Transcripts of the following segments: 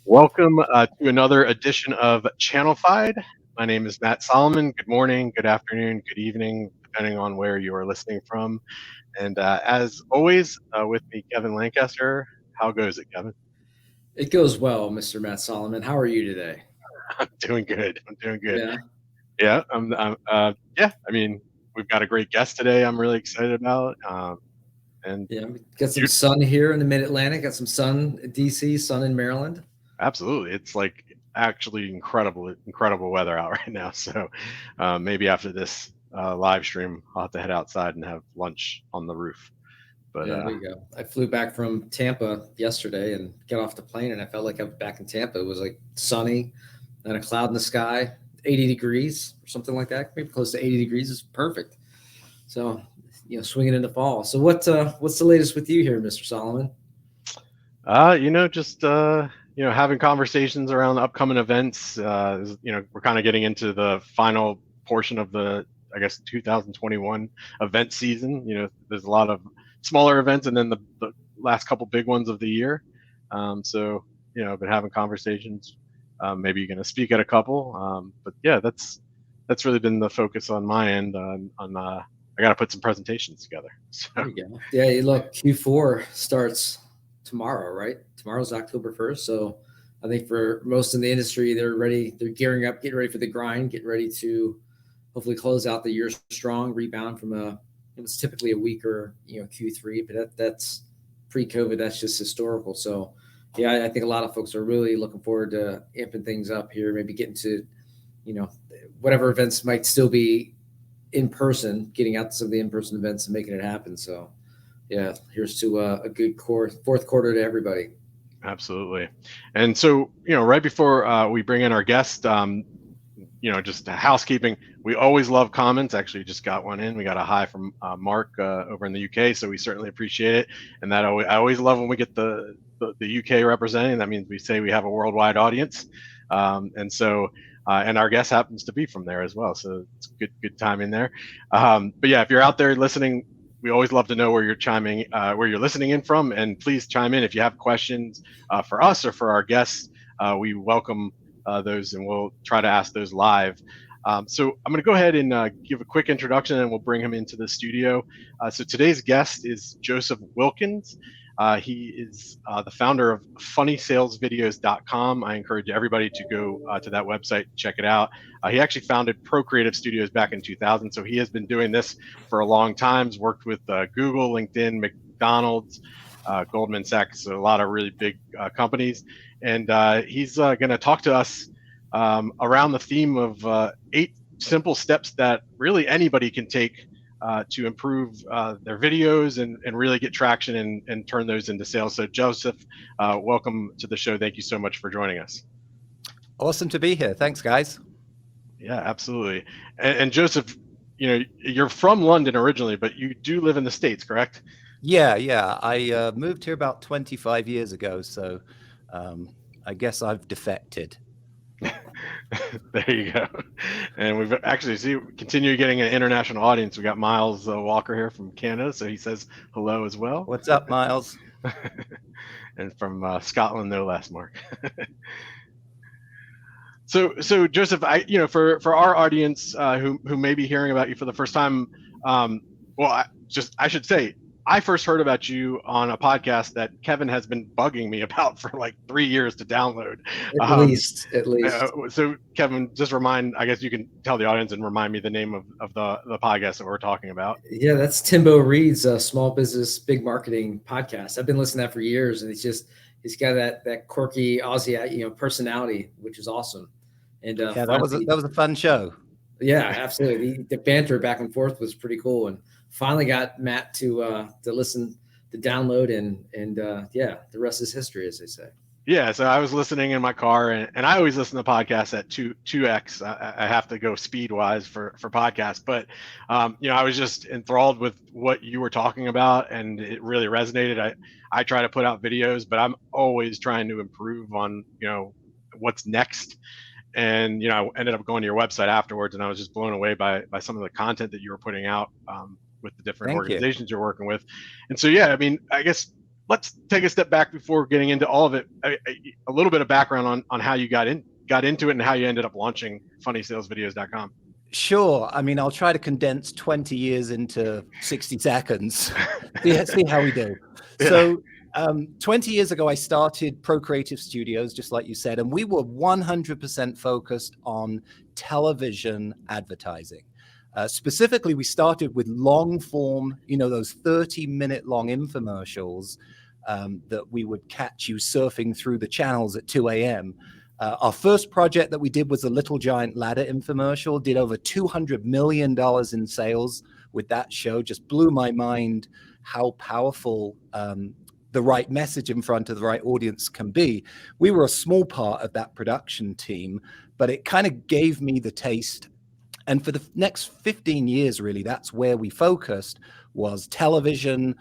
Welcome to another edition of Channelfied. My name is Matt Solomon. Good morning, good afternoon, good evening, depending on where you are listening from. And as always, with me, Kevin Lancaster. How goes it, Kevin? It goes well, Mr. Matt Solomon. How are you today? I'm doing good. I'm doing good. Yeah, Yeah, yeah. I mean, we've got a great guest today. I'm really excited about. And yeah. We got some you, sun here in the Mid Atlantic. Got some sun in DC, sun in Maryland. absolutely, it's like actually incredible weather out right now. So maybe after this live stream, I'll have to head outside and have lunch on the roof. But Yeah, there you go. I flew back from Tampa yesterday and got off the plane, and I felt like I was back in Tampa. It was like sunny, and a cloud in the sky, 80 degrees or something like that. Maybe close to 80 degrees is perfect. So, swinging into fall. So, what's the latest with you here, Mr. Solomon? just having conversations around upcoming events. We're kind of getting into the final portion of the, I guess, 2021 event season. There's a lot of smaller events, and then the last couple big ones of the year. I've been having conversations. Maybe you're going to speak at a couple, but yeah, that's really been the focus on my end. I got to put some presentations together. So There you go. Yeah, look, Q4 starts tomorrow, right? Tomorrow's October 1st. So I think for most in the industry, they're ready. They're gearing up, getting ready for the grind, getting ready to hopefully close out the year strong, rebound from it was typically a weaker, Q3, but that's pre-COVID. That's just historical. So yeah, I think a lot of folks are really looking forward to amping things up here, maybe getting to, whatever events might still be in person, getting out to some of the in-person events and making it happen. So yeah, here's to a good fourth quarter to everybody. absolutely. And so, right before we bring in our guest, just housekeeping. We always love comments. Actually, just got one in. We got a hi from Mark over in the UK, so we certainly appreciate it. And I always love when we get the UK representing. That means we say we have a worldwide audience, and our guest happens to be from there as well. So it's good timing there. But yeah, if you're out there listening, we always love to know where where you're listening in from, and please chime in if you have questions for us or for our guests. We welcome those, and we'll try to ask those live. So I'm going to go ahead and give a quick introduction, and we'll bring him into the studio. So today's guest is Joseph Wilkins. He is the founder of funnysalesvideos.com. I encourage everybody to go to that website, check it out. He actually founded Pro Creative Studios back in 2000, so he has been doing this for a long time. He's worked with Google, LinkedIn, McDonald's, Goldman Sachs, a lot of really big companies. And he's going to talk to us around the theme of 8 simple steps that really anybody can take to improve their videos and really get traction and turn those into sales. So Joseph, welcome to the show. Thank you so much for joining us. Awesome to be here. Thanks, guys. Yeah, absolutely. And Joseph, you're from London originally, but you do live in the States, correct? Yeah. I moved here about 25 years ago, so I guess I've defected. There you go. And we've actually continue getting an international audience. We got Miles Walker here from Canada, so he says hello as well. What's up, Miles? And from Scotland, no less, Mark. So Joseph, for our audience who may be hearing about you for the first time, I should say, I first heard about you on a podcast that Kevin has been bugging me about for like 3 years to download. At least. So Kevin, just I guess you can tell the audience and remind me the name of the podcast that we're talking about. Yeah, that's Timbo Reed's Small Business Big Marketing podcast. I've been listening to that for years, and he's got that quirky Aussie, personality, which is awesome. And yeah, that was a fun show. Yeah, absolutely. The banter back and forth was pretty cool, and finally got Matt to listen, to download, and the rest is history, as they say. Yeah, so I was listening in my car, and I always listen to podcasts at 2x. I have to go speed wise for podcasts, but I was just enthralled with what you were talking about, and it really resonated. I try to put out videos, but I'm always trying to improve on what's next. And I ended up going to your website afterwards, and I was just blown away by some of the content that you were putting out with the different organizations you're working with. And so, yeah, I mean, I guess let's take a step back before getting into all of it. A little bit of background on how you got into it and how you ended up launching funnysalesvideos.com. Sure. I mean, I'll try to condense 20 years into 60 seconds. See how we do. Yeah. So 20 years ago, I started Pro Creative Studios, just like you said, and we were 100% focused on television advertising. Specifically, we started with long form, those 30-minute long infomercials that we would catch you surfing through the channels at 2 a.m. Our first project that we did was a Little Giant Ladder infomercial, did over $200 million in sales with that show. Just blew my mind how powerful the right message in front of the right audience can be. We were a small part of that production team, but it kind of gave me the taste. And for the next 15 years, really, that's where we focused, was television,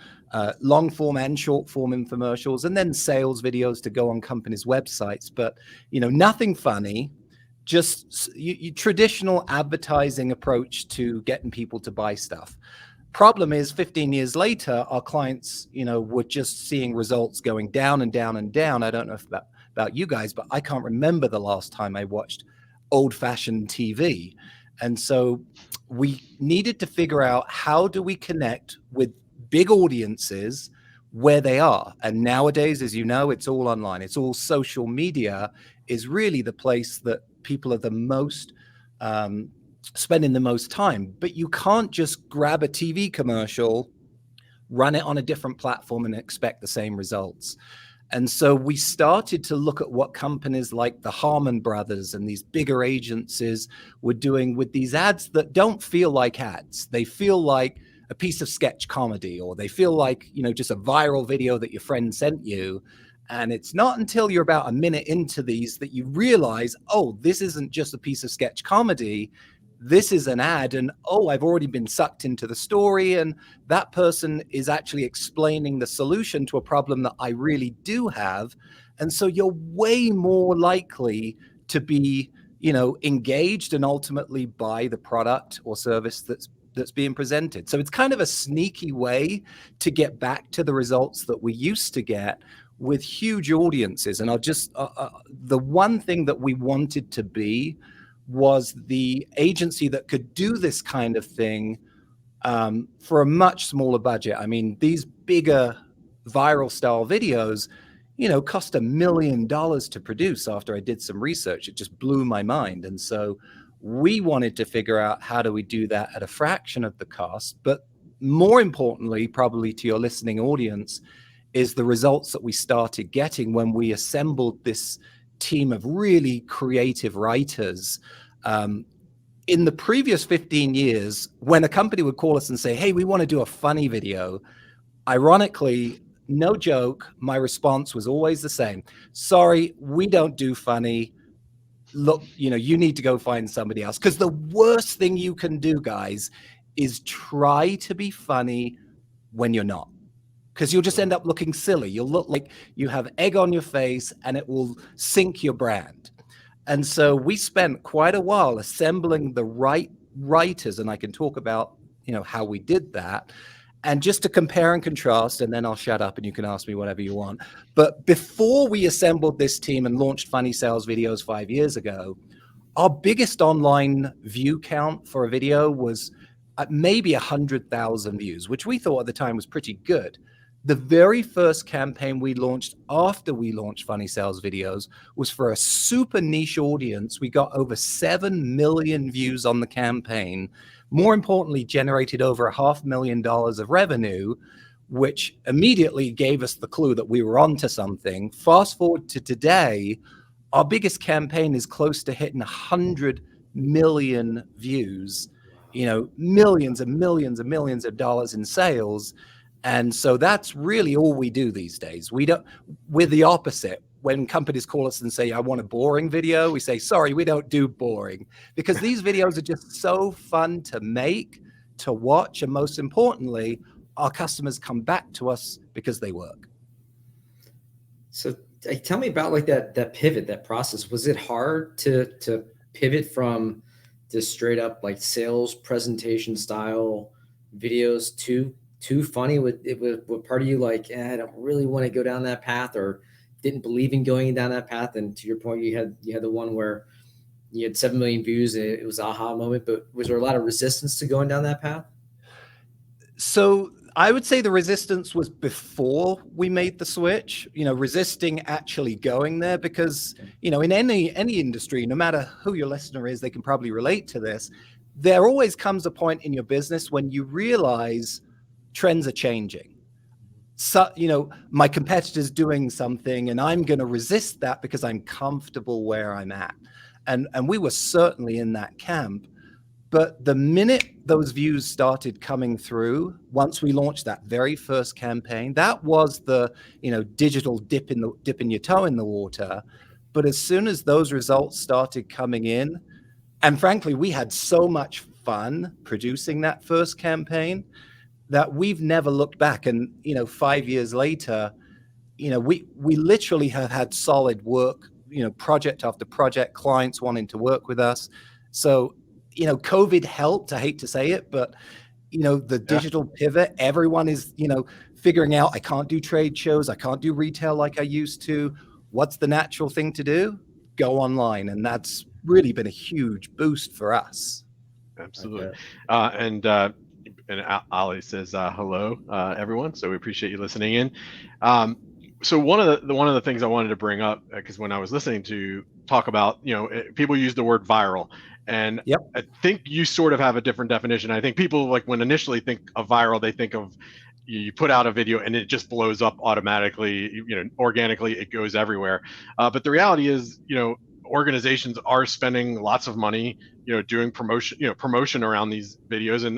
long form and short form infomercials, and then sales videos to go on companies' websites. But, nothing funny, just traditional advertising approach to getting people to buy stuff. Problem is, 15 years later, our clients, were just seeing results going down and down and down. I don't know if about you guys, but I can't remember the last time I watched old-fashioned TV. And so we needed to figure out, how do we connect with big audiences where they are? And nowadays, as you know, it's all online. It's all social media is really the place that people are the most spending the most time. But you can't just grab a TV commercial, run it on a different platform and expect the same results. And so we started to look at what companies like the Harmon Brothers and these bigger agencies were doing with these ads that don't feel like ads. They feel like a piece of sketch comedy, or they feel like, just a viral video that your friend sent you. And it's not until you're about a minute into these that you realize, oh, this isn't just a piece of sketch comedy. This is an ad, and I've already been sucked into the story, and that person is actually explaining the solution to a problem that I really do have. And so you're way more likely to be, engaged and ultimately buy the product or service that's being presented. So it's kind of a sneaky way to get back to the results that we used to get with huge audiences. And I'll just, the one thing that we wanted to be was the agency that could do this kind of thing for a much smaller budget. I mean, these bigger viral style videos, cost $1 million to produce. After I did some research, it just blew my mind. And so we wanted to figure out, how do we do that at a fraction of the cost? But more importantly, probably to your listening audience, is the results that we started getting when we assembled this team of really creative writers. In the previous 15 years, when a company would call us and say, hey, we want to do a funny video, ironically, no joke, my response was always the same. Sorry, we don't do funny. Look, you need to go find somebody else. Because the worst thing you can do, guys, is try to be funny when you're not. Because you'll just end up looking silly. You'll look like you have egg on your face, and it will sink your brand. And so we spent quite a while assembling the right writers, and I can talk about, how we did that. And just to compare and contrast, and then I'll shut up and you can ask me whatever you want. But before we assembled this team and launched Funny Sales Videos 5 years ago, our biggest online view count for a video was maybe 100,000 views, which we thought at the time was pretty good. The very first campaign we launched after we launched Funny Sales Videos was for a super niche audience. We got over 7 million views on the campaign. More importantly, generated over $500,000 of revenue, which immediately gave us the clue that we were onto something. Fast forward to today, our biggest campaign is close to hitting 100 million views, millions and millions and millions of dollars in sales. And so that's really all we do these days. We're the opposite. When companies call us and say, I want a boring video, we say, sorry, we don't do boring, because these videos are just so fun to make, to watch. And most importantly, our customers come back to us because they work. So tell me about like that pivot, that process. Was it hard to pivot from just straight up like sales presentation style videos to too funny? Would part of you like, I don't really want to go down that path, or didn't believe in going down that path? And to your point, you had the one where you had 7 million views and it was an aha moment, but was there a lot of resistance to going down that path? So I would say the resistance was before we made the switch, resisting actually going there, because, in any industry, no matter who your listener is, they can probably relate to this. There always comes a point in your business when you realize trends are changing. So, my competitor's doing something and I'm going to resist that because I'm comfortable where I'm at. And we were certainly in that camp. But the minute those views started coming through, once we launched that very first campaign, that was the, digital dipping your toe in the water. But as soon as those results started coming in, and frankly, we had so much fun producing that first campaign that we've never looked back. And, 5 years later, we literally have had solid work, project after project, clients wanting to work with us. So, COVID helped, I hate to say it, but, the digital pivot, everyone is, figuring out, I can't do trade shows. I can't do retail like I used to. What's the natural thing to do? Go online. And that's really been a huge boost for us. Absolutely. And Ali says, hello, everyone. So we appreciate you listening in. So one of the things I wanted to bring up, because when I was listening to talk about, people use the word viral. And I think you sort of have a different definition. I think people, like, when initially think of viral, they think of you put out a video and it just blows up automatically, organically, it goes everywhere. But the reality is, organizations are spending lots of money, doing promotion around these videos, and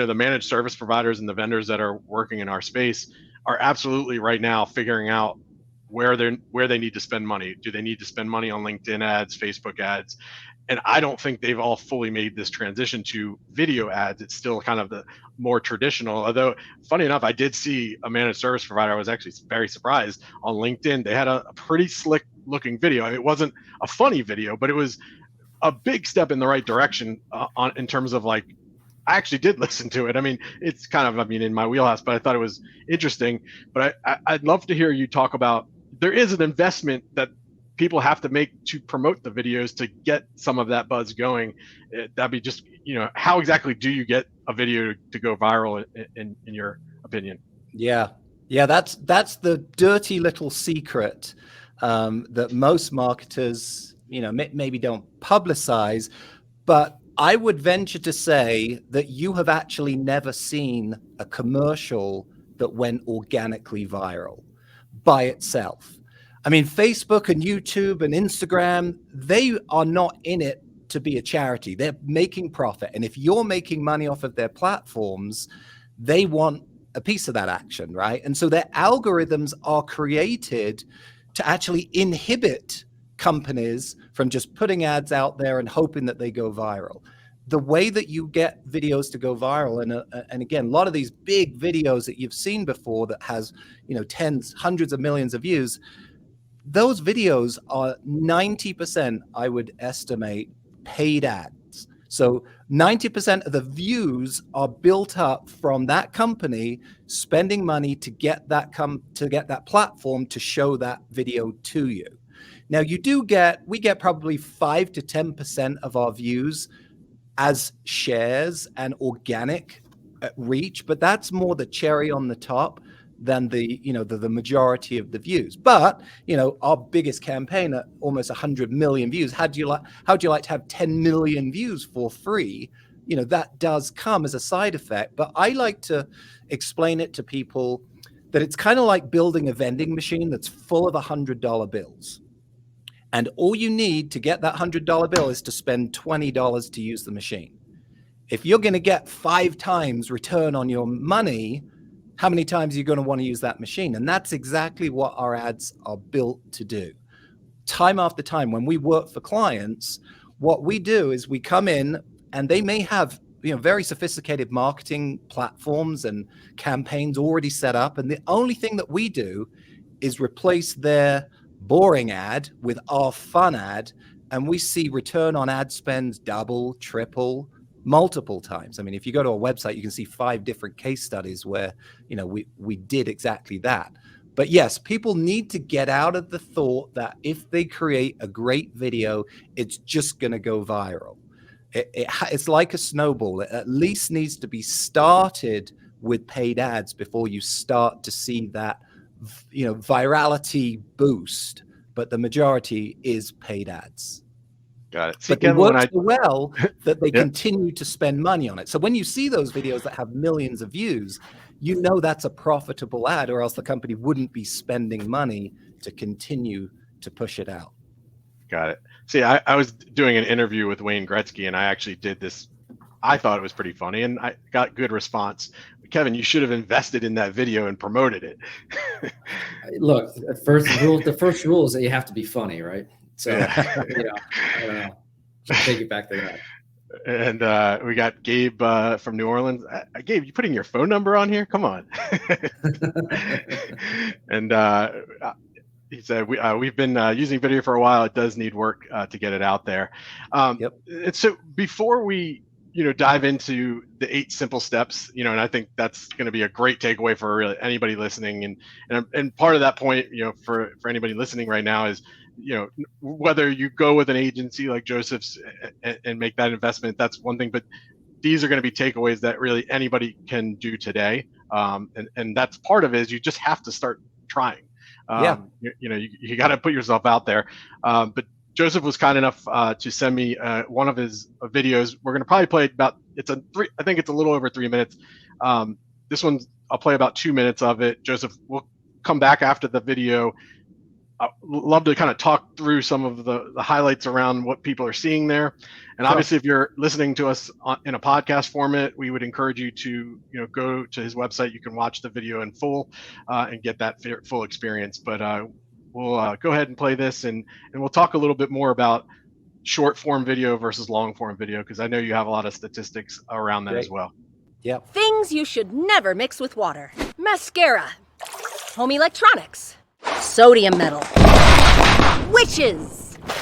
the managed service providers and the vendors that are working in our space are absolutely right now figuring out where they need to spend money. Do they need to spend money on LinkedIn ads, Facebook ads? And I don't think they've all fully made this transition to video ads. It's still kind of the more traditional, although funny enough, I did see a managed service provider. I was actually very surprised on LinkedIn. They had a pretty slick looking video. I mean, it wasn't a funny video, but it was a big step in the right direction in terms of, like, I actually did listen to it. I mean, it's kind of, in my wheelhouse, but I thought it was interesting. But I'd love to hear you talk about, there is an investment that people have to make to promote the videos to get some of that buzz going. That'd be just, how exactly do you get a video to go viral in your opinion? Yeah, that's the dirty little secret that most marketers, maybe don't publicize. But I would venture to say that you have actually never seen a commercial that went organically viral by itself. I mean, Facebook and YouTube and Instagram, they are not in it to be a charity. They're making profit. And if you're making money off of their platforms, they want a piece of that action, right? And so their algorithms are created to actually inhibit companies from just putting ads out there and hoping that they go viral. The way that you get videos to go viral, and again, a lot of these big videos that you've seen before that has, tens, hundreds of millions of views, those videos are 90%, I would estimate, paid ads. So 90% of the views are built up from that company spending money to get that platform to show that video to you. Now, we get probably 5 to 10% of our views as shares and organic reach, but that's more the cherry on the top than the majority of the views. But, our biggest campaign at almost 100 million views, how'd you like to have 10 million views for free? That does come as a side effect. But I like to explain it to people that it's kind of like building a vending machine that's full of $100 bills. And all you need to get that $100 bill is to spend $20 to use the machine. If you're going to get 5 times return on your money, how many times are you going to want to use that machine? And that's exactly what our ads are built to do. Time after time, when we work for clients, what we do is we come in and they may have very sophisticated marketing platforms and campaigns already set up. And the only thing that we do is replace their boring ad with our fun ad. And we see return on ad spends double, triple, multiple times. I mean, if you go to a website, you can see 5 different case studies where, we did exactly that. But yes, people need to get out of the thought that if they create a great video, it's just going to go viral. It's like a snowball. It at least needs to be started with paid ads before you start to see that, virality boost. But the majority is paid ads. Got it. See, But they work so well that they continue to spend money on it. So when you see those videos that have millions of views, that's a profitable ad, or else the company wouldn't be spending money to continue to push it out. Got it. See, I was doing an interview with Wayne Gretzky, and I actually did this. I thought it was pretty funny, and I got good response. Kevin, you should have invested in that video and promoted it. Look, the first rule is that you have to be funny, right? So, I don't know. Just take it back to that. And we got Gabe from New Orleans. Gabe, you putting your phone number on here? Come on. And he said, we've been using video for a while. It does need work to get it out there. And so before we dive into the 8 simple steps, and I think that's going to be a great takeaway for really anybody listening. And part of that point, for anybody listening right now is, whether you go with an agency like Joseph's and make that investment, that's one thing, but these are going to be takeaways that really anybody can do today. And that's part of it, is you just have to start trying. You got to put yourself out there. But Joseph was kind enough to send me one of his videos. We're going to probably play I think it's a little over 3 minutes. This one, I'll play about 2 minutes of it. Joseph, we'll come back after the video. I'd love to kind of talk through some of the highlights around what people are seeing there. And obviously, if you're listening to us in a podcast format, we would encourage you to go to his website. You can watch the video in full and get that full experience. But we'll go ahead and play this, and we'll talk a little bit more about short form video versus long form video, because I know you have a lot of statistics around that as well. Yeah. Things you should never mix with water: mascara, home electronics, sodium metal, witches. I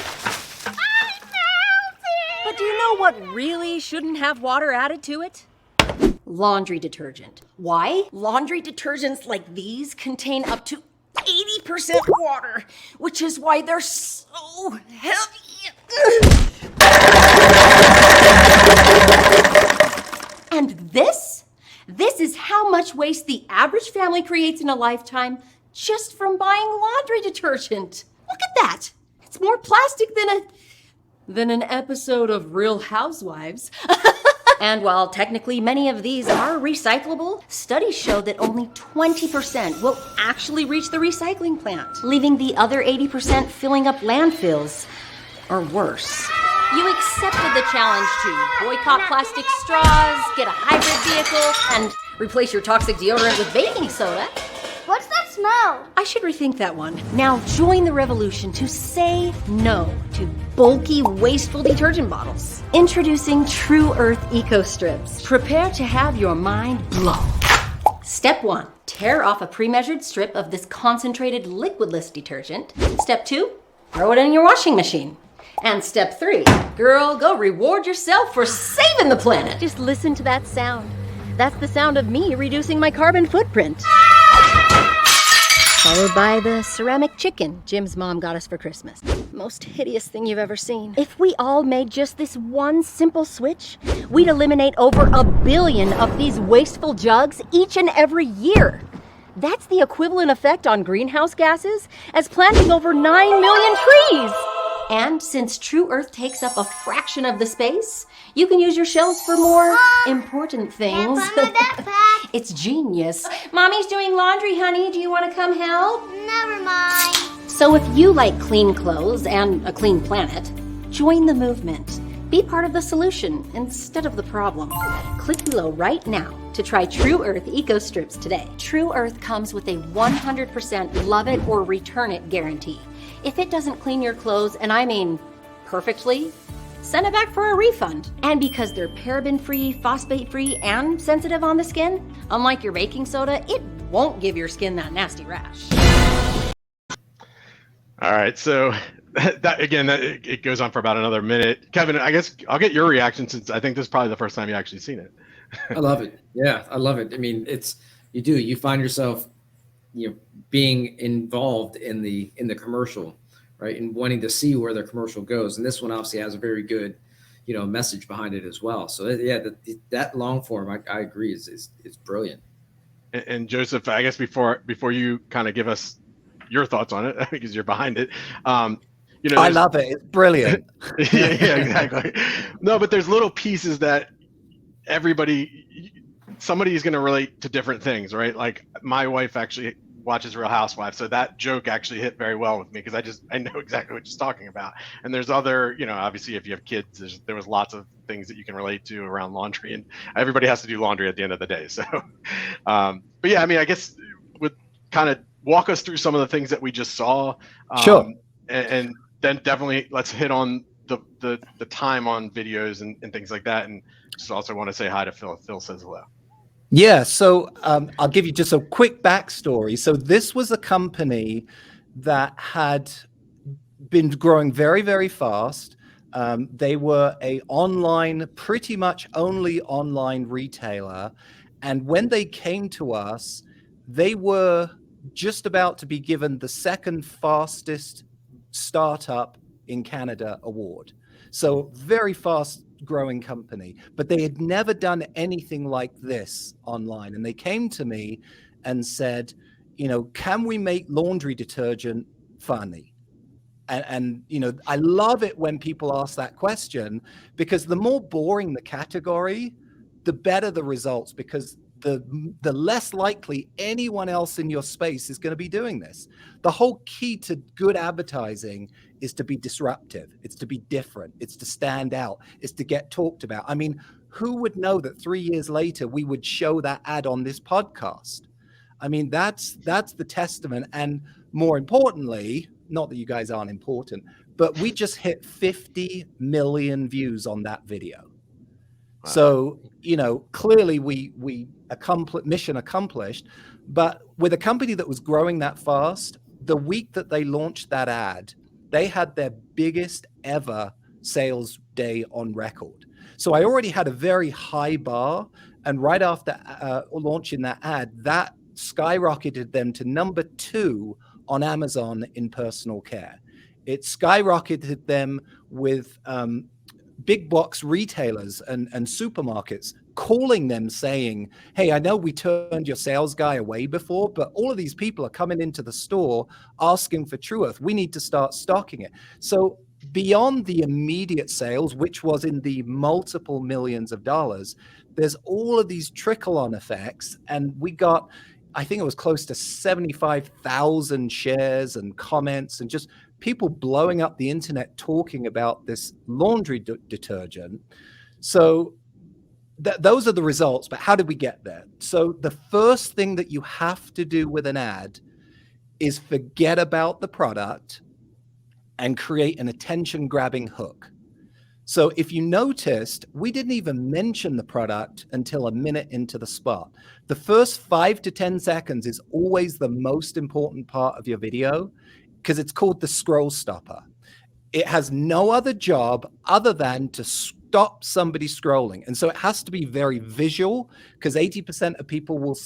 found it! But do you know what really shouldn't have water added to it? Laundry detergent. Why? Laundry detergents like these contain up to 80% water, which is why they're so heavy. And this is how much waste the average family creates in a lifetime just from buying laundry detergent. Look at that. It's more plastic than an episode of Real Housewives. And while technically many of these are recyclable, studies show that only 20% will actually reach the recycling plant, leaving the other 80% filling up landfills, or worse. You accepted the challenge to boycott plastic straws, get a hybrid vehicle, and replace your toxic deodorant with baking soda. What's that smell? I should rethink that one. Now join the revolution to say no to bulky, wasteful detergent bottles. Introducing True Earth Eco Strips. Prepare to have your mind blown. Step 1. Tear off a pre-measured strip of this concentrated liquidless detergent. Step 2. Throw it in your washing machine. And step 3. Girl, go reward yourself for saving the planet. Just listen to that sound. That's the sound of me reducing my carbon footprint. Followed by the ceramic chicken Jim's mom got us for Christmas. Most hideous thing you've ever seen. If we all made just this one simple switch, we'd eliminate over 1 billion of these wasteful jugs each and every year. That's the equivalent effect on greenhouse gases as planting over 9 million trees. And since True Earth takes up a fraction of the space, you can use your shelves for more important things. It's genius. Mommy's doing laundry, honey. Do you want to come help? Never mind. So if you like clean clothes and a clean planet, join the movement. Be part of the solution instead of the problem. Click below right now to try True Earth Eco Strips today. True Earth comes with a 100% love it or return it guarantee. If it doesn't clean your clothes, and I mean perfectly, send it back for a refund. And because they're paraben-free, phosphate-free, and sensitive on the skin, unlike your baking soda, it won't give your skin that nasty rash. All right, so It goes on for about another minute. Kevin, I guess I'll get your reaction since I think this is probably the first time you actually seen it. I love it. Yeah, I love it. I mean, you find yourself, being involved in the commercial, right, and wanting to see where the commercial goes. And this one obviously has a very good, message behind it as well. So yeah, that long form, I agree, is brilliant. And Joseph, I guess before you kind of give us your thoughts on it, because you're behind it, I love it. It's brilliant. yeah, exactly. No, but there's little pieces that somebody is going to relate to different things, right? Like my wife actually watches Real Housewives, so that joke actually hit very well with me because I know exactly what she's talking about. And there's other, obviously if you have kids, there was lots of things that you can relate to around laundry, and everybody has to do laundry at the end of the day. So, but yeah, I mean, I guess would kind of walk us through some of the things that we just saw. Sure. And then definitely let's hit on the time on videos and things like that. And just also want to say hi to Phil. Phil says hello. Yeah, so I'll give you just a quick backstory. So this was a company that had been growing very, very fast. They were pretty much only online retailer. And when they came to us, they were just about to be given the second fastest startup in Canada award. So very fast growing company, but they had never done anything like this online. And they came to me and said, can we make laundry detergent funny? And I love it when people ask that question, because the more boring the category, the better the results, because the less likely anyone else in your space is going to be doing this. The whole key to good advertising is to be disruptive. It's to be different. It's to stand out. It's to get talked about. I mean, who would know that 3 years later we would show that ad on this podcast? I mean, that's the testament. And more importantly, not that you guys aren't important, but we just hit 50 million views on that video. Wow. So, clearly we mission accomplished. But with a company that was growing that fast, the week that they launched that ad, they had their biggest ever sales day on record. So I already had a very high bar. And right after launching that ad, that skyrocketed them to number 2 on Amazon in personal care. It skyrocketed them with big box retailers and supermarkets calling them saying, hey, I know we turned your sales guy away before, but all of these people are coming into the store asking for True Earth. We need to start stocking it. So beyond the immediate sales, which was in the multiple millions of dollars, there's all of these trickle-on effects. And we got, I think it was close to 75,000 shares and comments and just people blowing up the internet talking about this laundry detergent. So those are the results, but how did we get there? So the first thing that you have to do with an ad is forget about the product and create an attention-grabbing hook. So if you noticed, we didn't even mention the product until a minute into the spot. The first 5 to 10 seconds is always the most important part of your video because it's called the scroll stopper. It has no other job other than to stop somebody scrolling. And so it has to be very visual because 80% of people will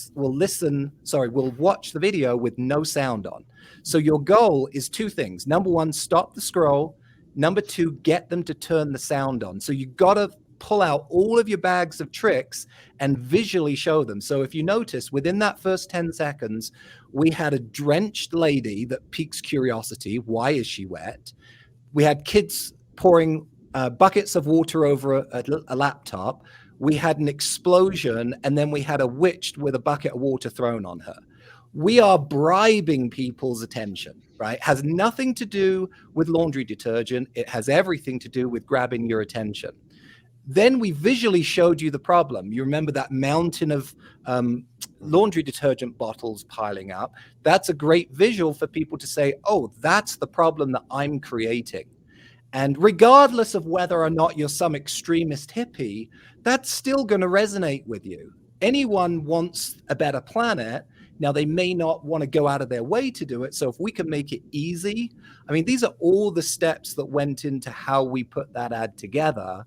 watch the video with no sound on. So your goal is 2 things. Number 1, stop the scroll. Number 2, get them to turn the sound on. So you got to pull out all of your bags of tricks and visually show them. So if you notice, within that first 10 seconds, we had a drenched lady that piques curiosity. Why is she wet? We had kids pouring buckets of water over a laptop. We had an explosion, and then we had a witch with a bucket of water thrown on her. We are bribing people's attention, right? It has nothing to do with laundry detergent. It has everything to do with grabbing your attention. Then we visually showed you the problem. You remember that mountain of laundry detergent bottles piling up? That's a great visual for people to say, oh, that's the problem that I'm creating. And regardless of whether or not you're some extremist hippie, that's still going to resonate with you. Anyone wants a better planet. Now, they may not want to go out of their way to do it. So if we can make it easy, I mean, these are all the steps that went into how we put that ad together.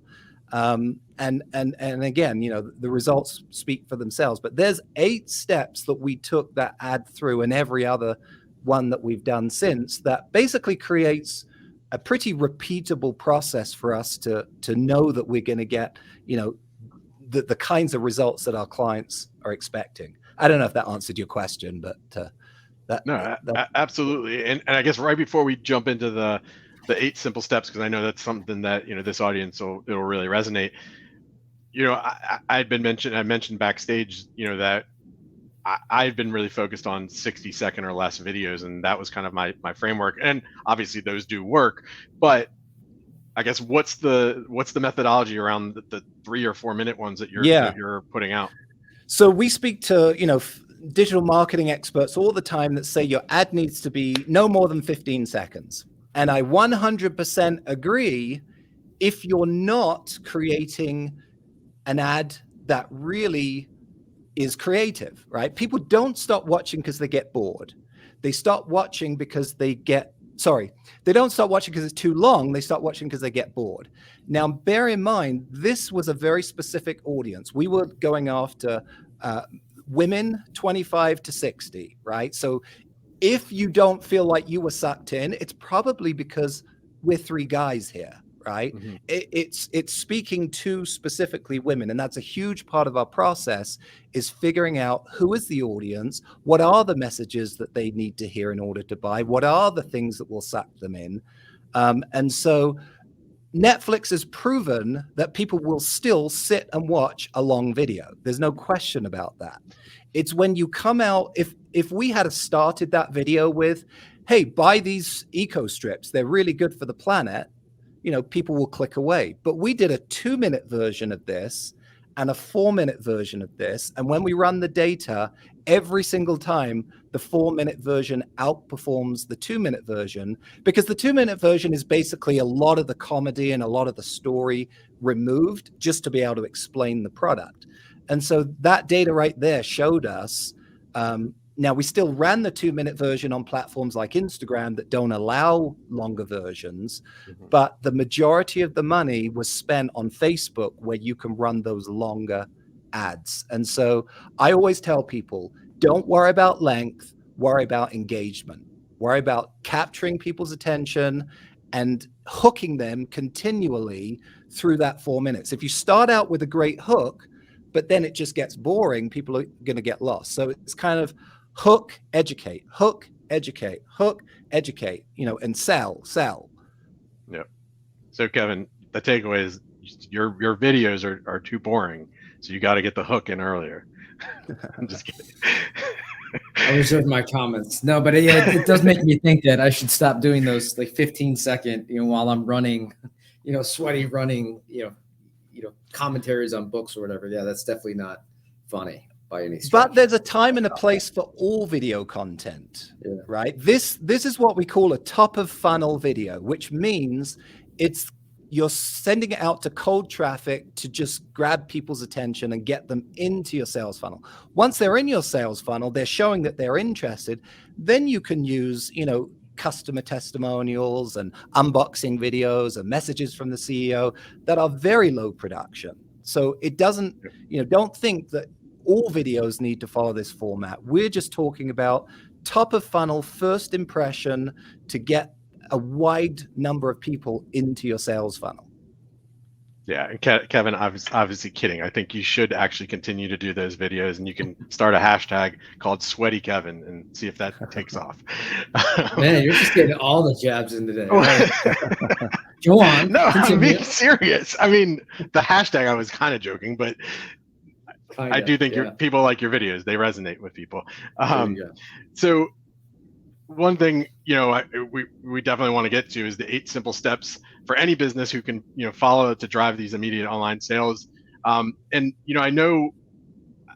And again, you know, the results speak for themselves, but there's 8 steps that we took that ad through, and every other one that we've done since, that basically creates a pretty repeatable process for us to know that we're going to get, you know, the kinds of results that our clients are expecting. I don't know if that answered your question, but absolutely. And I guess right before we jump into the 8 simple steps, because I know that's something that, you know, this audience it'll really resonate. You know, I mentioned backstage, you know, that I've been really focused on 60-second or less videos, and that was kind of my framework. And obviously those do work, but I guess what's the methodology around the 3 or 4 minute ones that you're putting out? So we speak to, you know, digital marketing experts all the time that say your ad needs to be no more than 15 seconds. And I 100% agree if you're not creating an ad that really is creative, right? People don't stop watching because they get bored. They stop watching because they don't stop watching because it's too long. They start watching because they get bored. Now, bear in mind, this was a very specific audience. We were going after women 25 to 60, right? So if you don't feel like you were sucked in, it's probably because we're 3 guys here, right? Mm-hmm. It's speaking to specifically women. And that's a huge part of our process, is figuring out who is the audience, what are the messages that they need to hear in order to buy, what are the things that will suck them in. And so Netflix has proven that people will still sit and watch a long video. There's no question about that. It's when you come out, if we had started that video with, hey, buy these eco strips, they're really good for the planet, you know, people will click away. But we did a 2-minute version of this and a 4-minute version of this. And when we run the data, every single time the 4-minute version outperforms the 2-minute version, because the 2-minute version is basically a lot of the comedy and a lot of the story removed just to be able to explain the product. And so that data right there showed us, now we still ran the 2-minute version on platforms like Instagram that don't allow longer versions, mm-hmm. but the majority of the money was spent on Facebook, where you can run those longer ads. And so I always tell people, don't worry about length, worry about engagement, worry about capturing people's attention and hooking them continually through that 4 minutes. If you start out with a great hook, but then it just gets boring, people are going to get lost. So it's kind of hook, educate, hook, educate, hook, educate, you know, and sell. Yeah. So Kevin, the takeaway is your videos are too boring. So you got to get the hook in earlier. I'm just kidding. I reserve my comments. No, but yeah, it does make me think that I should stop doing those like 15-second, you know, while I'm running, you know, sweaty running, you know, commentaries on books or whatever. Yeah, that's definitely not funny by any stretch. But there's a time and a place for all video content, right? This is what we call a top of funnel video, which means you're sending it out to cold traffic to just grab people's attention and get them into your sales funnel. Once they're in your sales funnel, they're showing that they're interested. Then you can use, you know, customer testimonials and unboxing videos and messages from the CEO that are very low production. So it doesn't, you know, don't think that all videos need to follow this format. We're just talking about top of funnel, first impression to get a wide number of people into your sales funnel. Yeah, and Kevin, obviously kidding. I think you should actually continue to do those videos, and you can start a hashtag called Sweaty Kevin and see if that takes off. Man, you're just getting all the jabs in today. Right. Go on. No, I'm being serious. I mean, the hashtag, I was kind of joking, but I do think people like your videos. They resonate with people. So one thing, you know, we definitely want to get to is the 8 simple steps for any business who can, you know, follow to drive these immediate online sales. And, you know,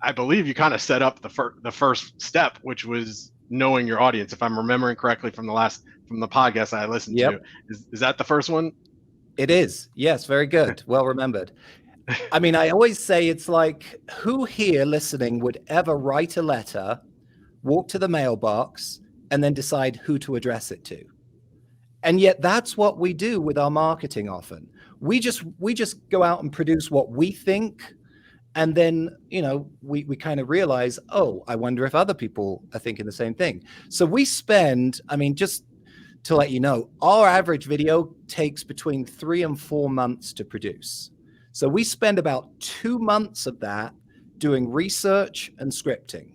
I believe you kind of set up the first step, which was knowing your audience. If I'm remembering correctly from the podcast I listened to, is that the first one? It is. Yes. Very good. Well remembered. I mean, I always say it's like, who here listening would ever write a letter walk to the mailbox, and then decide who to address it to. And yet that's what we do with our marketing often. We just go out and produce what we think. And then, we kind of realize, oh, I wonder if other people are thinking the same thing. So we spend, just to let you know, our average video takes between 3 and 4 months to produce. So we spend about 2 months of that doing research and scripting.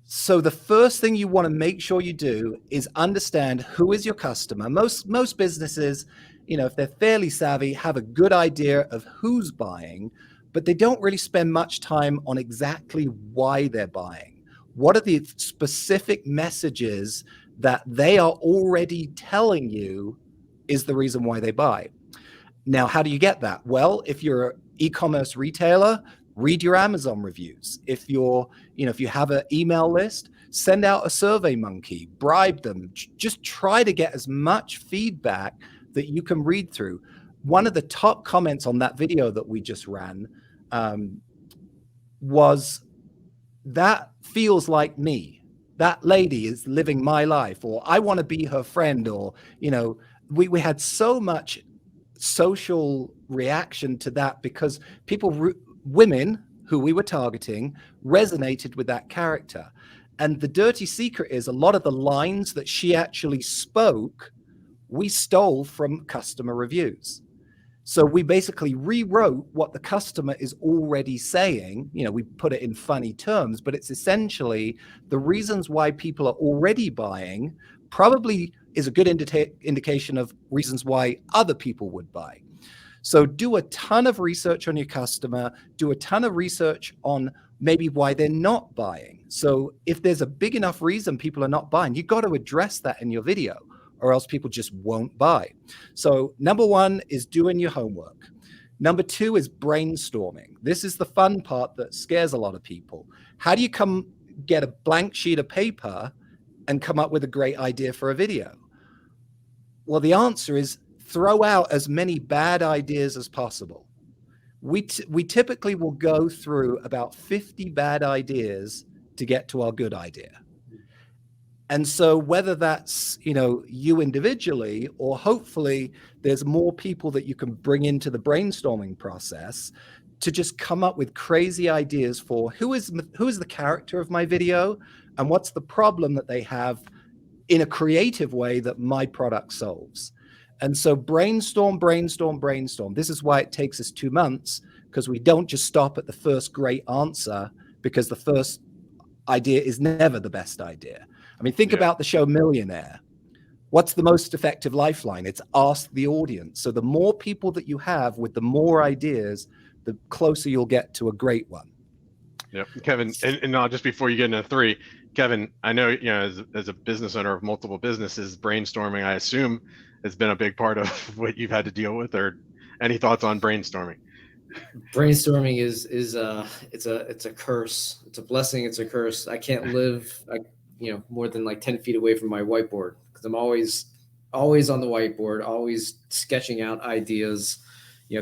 So the first thing you want to make sure you do is understand who is your customer. Most businesses, if they're fairly savvy, have a good idea of who's buying, but they don't really spend much time on exactly why they're buying. What are the specific messages that they are already telling you is the reason why they buy? Now, how do you get that? Well, if you're an e-commerce retailer, read your Amazon reviews. If if you have an email list, send out a survey monkey, bribe them, just try to get as much feedback that you can read through. One of the top comments on that video that we just ran was, that feels like me. That lady is living my life, or I want to be her friend, or, we had so much social reaction to that because women who we were targeting resonated with that character. And the dirty secret is a lot of the lines that she actually spoke, we stole from customer reviews. So we basically rewrote what the customer is already saying. We put it in funny terms, but it's essentially the reasons why people are already buying probably is a good indication of reasons why other people would buy. So do a ton of research on your customer, do a ton of research on maybe why they're not buying. So if there's a big enough reason people are not buying, you got to address that in your video, or else people just won't buy. So number 1 is doing your homework. Number 2 is brainstorming. This is the fun part that scares a lot of people. How do you get a blank sheet of paper and come up with a great idea for a video? Well, the answer is throw out as many bad ideas as possible. We typically will go through about 50 bad ideas to get to our good idea. And so whether that's, you individually, or hopefully there's more people that you can bring into the brainstorming process to just come up with crazy ideas for who is the character of my video and what's the problem that they have in a creative way that my product solves. And so brainstorm. This is why it takes us 2 months, because we don't just stop at the first great answer, because the first idea is never the best idea. Think about the show Millionaire. What's the most effective lifeline? It's ask the audience. So the more people that you have with the more ideas, the closer you'll get to a great one. Yep. Kevin, and just before you get into 3, Kevin, I know, as a business owner of multiple businesses, brainstorming, I assume, has been a big part of what you've had to deal with, or any thoughts on brainstorming? Brainstorming is it's a curse. It's a blessing. It's a curse. I can't live, more than like 10 feet away from my whiteboard, because I'm always on the whiteboard, always sketching out ideas,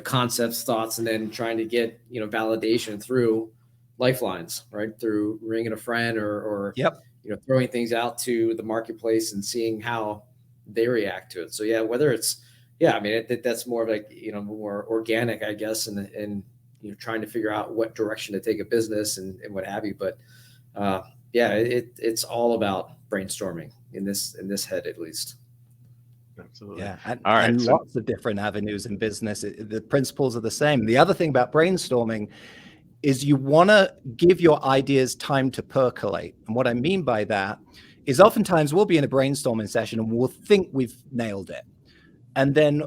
concepts, thoughts, and then trying to get, validation through lifelines, right? Through ringing a friend or yep. Throwing things out to the marketplace and seeing how they react to it. So yeah, whether it's, that's more of like, more organic, I guess, and trying to figure out what direction to take a business and what have you. But it's all about brainstorming in this head, at least. Absolutely. Yeah. All right. And lots of different avenues in business. The principles are the same. The other thing about brainstorming is you want to give your ideas time to percolate. And what I mean by that is oftentimes we'll be in a brainstorming session and we'll think we've nailed it. And then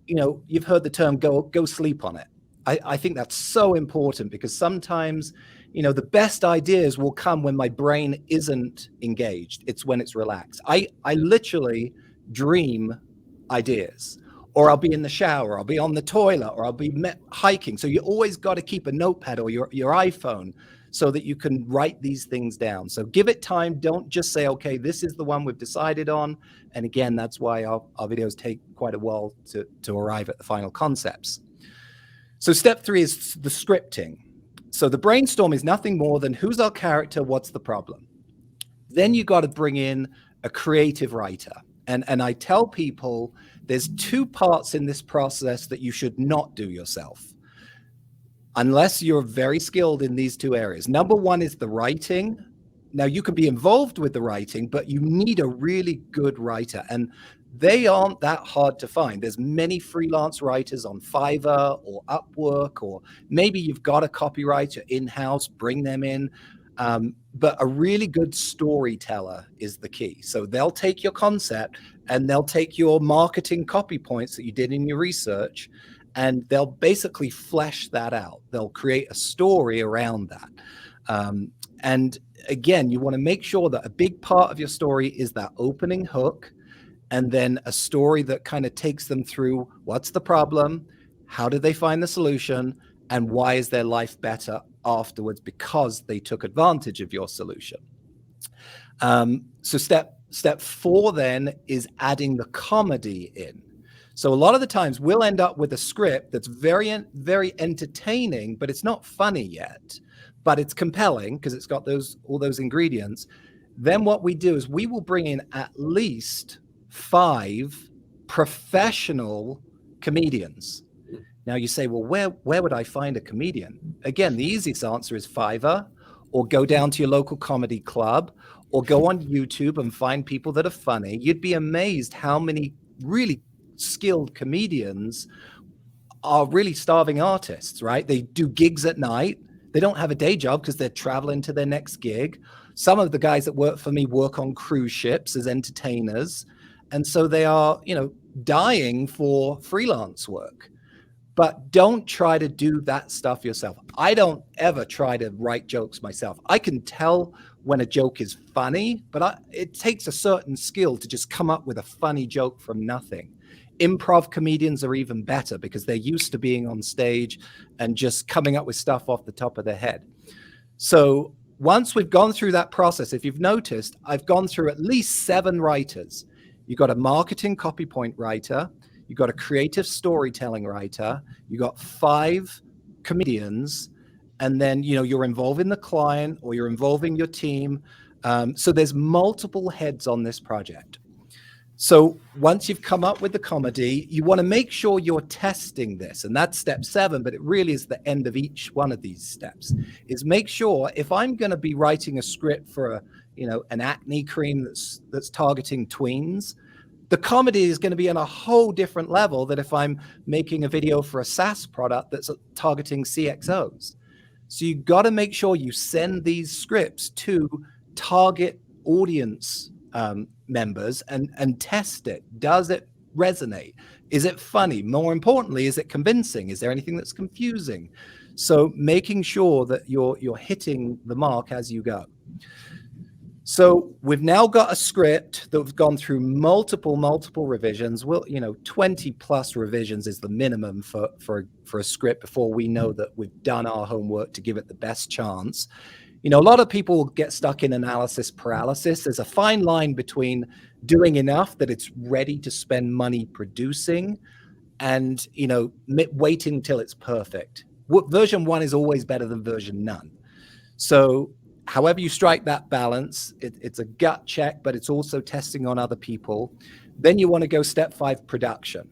you've heard the term go sleep on it. I think that's so important, because sometimes, the best ideas will come when my brain isn't engaged. It's when it's relaxed. I literally dream ideas, or I'll be in the shower, I'll be on the toilet, or I'll be hiking. So you always got to keep a notepad or your iPhone so that you can write these things down. So give it time. Don't just say, okay, this is the one we've decided on. And again, that's why our videos take quite a while to arrive at the final concepts. So step 3 is the scripting. So the brainstorm is nothing more than who's our character, what's the problem? Then you got to bring in a creative writer. And I tell people there's two parts in this process that you should not do yourself, unless you're very skilled in these two areas. Number one is the writing. Now, you can be involved with the writing, but you need a really good writer. And they aren't that hard to find. There's many freelance writers on Fiverr or Upwork, or maybe you've got a copywriter in-house, bring them in. But a really good storyteller is the key. So they'll take your concept and they'll take your marketing copy points that you did in your research, and they'll basically flesh that out. They'll create a story around that. And again, you want to make sure that a big part of your story is that opening hook, and then a story that kind of takes them through what's the problem, how did they find the solution, and why is their life better afterwards because they took advantage of your solution. So step 4 then is adding the comedy in. So a lot of the times we'll end up with a script that's very, very entertaining, but it's not funny yet, but it's compelling because it's got all those ingredients. Then what we do is we will bring in at least 5 professional comedians. Now you say, well, where would I find a comedian? Again, the easiest answer is Fiverr, or go down to your local comedy club, or go on YouTube and find people that are funny. You'd be amazed how many really skilled comedians are really starving artists, right? They do gigs at night. They don't have a day job because they're traveling to their next gig. Some of the guys that work for me work on cruise ships as entertainers. And so they are, dying for freelance work. But don't try to do that stuff yourself. I don't ever try to write jokes myself. I can tell when a joke is funny, but it takes a certain skill to just come up with a funny joke from nothing. Improv comedians are even better because they're used to being on stage and just coming up with stuff off the top of their head. So once we've gone through that process, if you've noticed, I've gone through at least 7 writers. You've got a marketing copy point writer. You've got a creative storytelling writer. You got 5 comedians, and then you're involving the client or you're involving your team. So there's multiple heads on this project. So once you've come up with the comedy, you want to make sure you're testing this, and that's step 7. But it really is the end of each one of these steps. Is make sure if I'm going to be writing a script for an acne cream that's targeting tweens, the comedy is going to be on a whole different level than if I'm making a video for a SaaS product that's targeting CXOs. So you've got to make sure you send these scripts to target audience members and test it. Does it resonate? Is it funny? More importantly, is it convincing? Is there anything that's confusing? So making sure that you're hitting the mark as you go. So we've now got a script that we've gone through multiple revisions. 20 plus revisions is the minimum for a script before we know that we've done our homework to give it the best chance. A lot of people get stuck in analysis paralysis. There's a fine line between doing enough that it's ready to spend money producing and, waiting till it's perfect. Version 1 is always better than version none. So however you strike that balance, it's a gut check, but it's also testing on other people. Then you want to go step 5, production.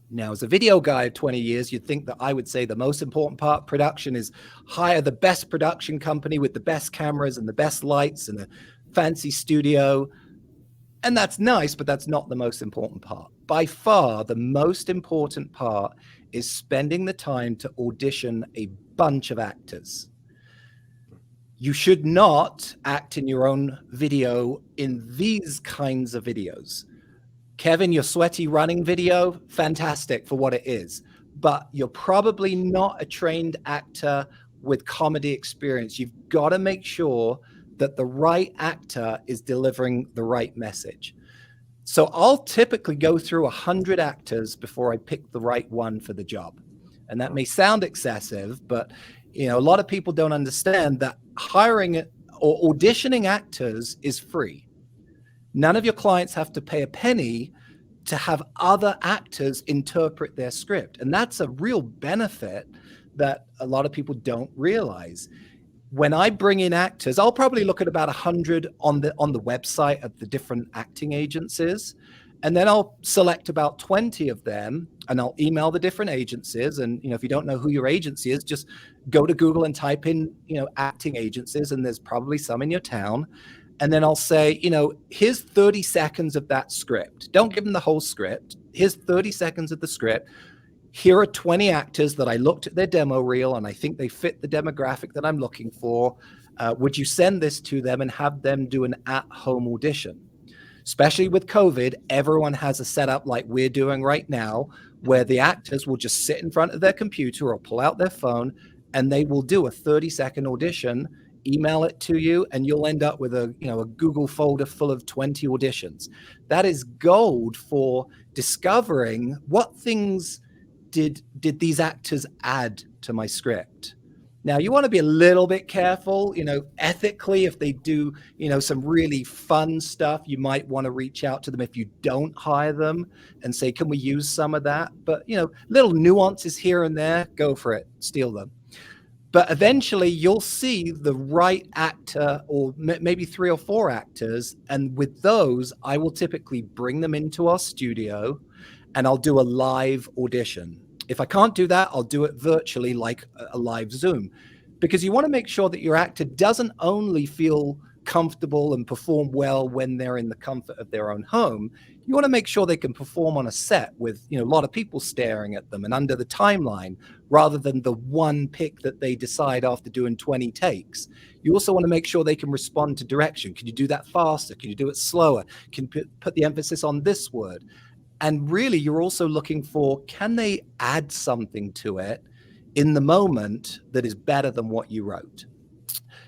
Now, as a video guy of 20 years, you'd think that I would say the most important part of production is hire the best production company with the best cameras and the best lights and a fancy studio. And that's nice, but that's not the most important part. By far, the most important part is spending the time to audition a bunch of actors. You should not act in your own video in these kinds of videos. Kevin, your sweaty running video, fantastic for what it is, but you're probably not a trained actor with comedy experience. You've got to make sure that the right actor is delivering the right message. So I'll typically go through 100 actors before I pick the right one for the job. And that may sound excessive, but a lot of people don't understand that hiring or auditioning actors is free. None of your clients have to pay a penny to have other actors interpret their script. And that's a real benefit that a lot of people don't realize. when I bring in actors, I'll probably look at about 100 on the website of the different acting agencies. And then I'll select about 20 of them and I'll email the different agencies. And, if you don't know who your agency is, just go to Google and type in, acting agencies, and there's probably some in your town. And then I'll say, here's 30 seconds of that script. Don't give them the whole script. Here's 30 seconds of the script. Here are 20 actors that I looked at their demo reel and I think they fit the demographic that I'm looking for. Would you send this to them and have them do an at-home audition? Especially with COVID, everyone has a setup like we're doing right now, where the actors will just sit in front of their computer or pull out their phone and they will do a 30-second audition, email it to you, and you'll end up with a Google folder full of 20 auditions. That is gold for discovering what things did these actors add to my script. Now, you want to be a little bit careful, ethically. If they do, some really fun stuff, you might want to reach out to them if you don't hire them and say, can we use some of that? But, little nuances here and there, go for it, steal them. But eventually you'll see the right actor, or maybe 3 or 4 actors. And with those, I will typically bring them into our studio and I'll do a live audition. If I can't do that, I'll do it virtually, like a live Zoom, because you want to make sure that your actor doesn't only feel comfortable and perform well when they're in the comfort of their own home. You want to make sure they can perform on a set with, a lot of people staring at them and under the timeline, rather than the one pick that they decide after doing 20 takes. You also want to make sure they can respond to direction. Can you do that faster? Can you do it slower? Can you put the emphasis on this word? And really, you're also looking for, can they add something to it in the moment that is better than what you wrote?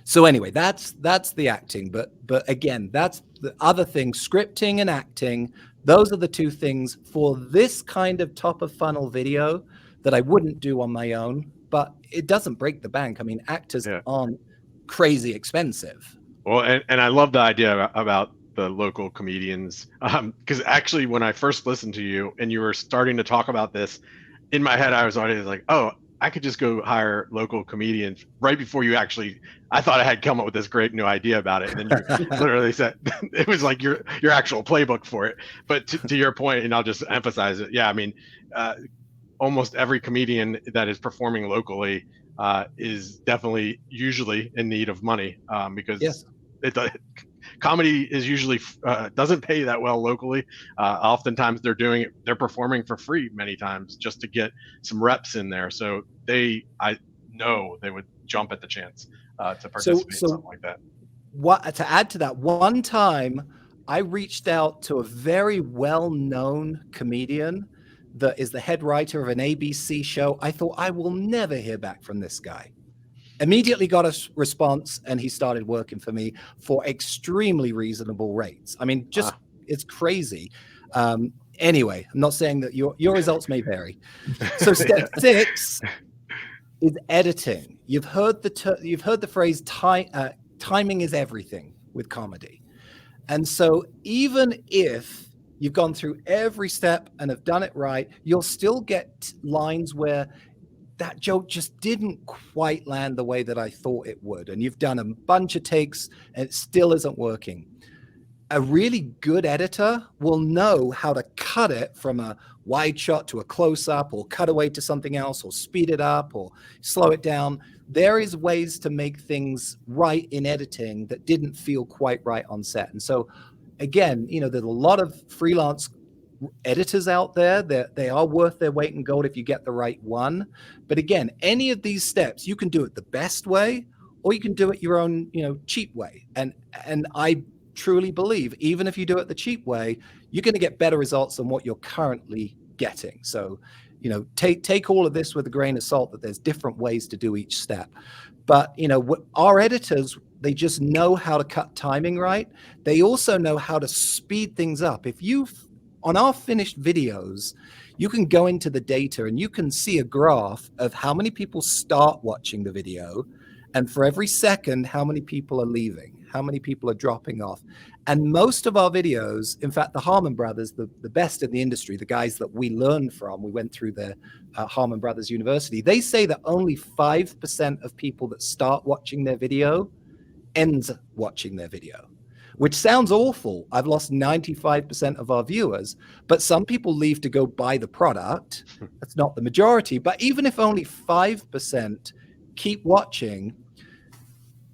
So anyway, that's the acting. But again, that's the other thing, scripting and acting. Those are the 2 things for this kind of top of funnel video that I wouldn't do on my own, but it doesn't break the bank. I mean, actors aren't crazy expensive. Well, and I love the idea about the local comedians, because actually when I first listened to you and you were starting to talk about this, in my head I was already like, oh, I could just go hire local comedians. Right before you actually, I thought I had come up with this great new idea about it, and then you literally said it was like your actual playbook for it. But to your point, and I'll just emphasize it, I mean, almost every comedian that is performing locally is definitely usually in need of money, because comedy is usually doesn't pay that well locally. Oftentimes they're performing for free many times just to get some reps in there. So I know they would jump at the chance to participate in something like that. To add to that, one time I reached out to a very well-known comedian that is the head writer of an ABC show. I thought, I will never hear back from this guy. Immediately got a response, and he started working for me for extremely reasonable rates. I mean, it's crazy. Anyway, I'm not saying that your results may vary. So step 6 is editing. You've heard the phrase timing is everything with comedy. And so even if you've gone through every step and have done it right, you'll still get lines where that joke just didn't quite land the way that I thought it would. And you've done a bunch of takes and it still isn't working. A really good editor will know how to cut it from a wide shot to a close up, or cut away to something else, or speed it up or slow it down. There is ways to make things right in editing that didn't feel quite right on set. And so again, there's a lot of freelance editors out there that they are worth their weight in gold if you get the right one. But again, any of these steps, you can do it the best way, or you can do it your own, cheap way. And I truly believe, even if you do it the cheap way, you're going to get better results than what you're currently getting. So, take all of this with a grain of salt, that there's different ways to do each step. But, our editors, they just know how to cut timing right. They also know how to speed things up. On our finished videos, you can go into the data and you can see a graph of how many people start watching the video, and for every second, how many people are leaving. how many people are dropping off. And most of our videos, in fact, the Harmon brothers, the best in the industry, the guys that we learned from, we went through the Harmon Brothers University, they say that only 5% of people that start watching their video ends watching their video, which sounds awful. I've lost 95% of our viewers, but some people leave to go buy the product. That's not the majority, but even if only 5% keep watching,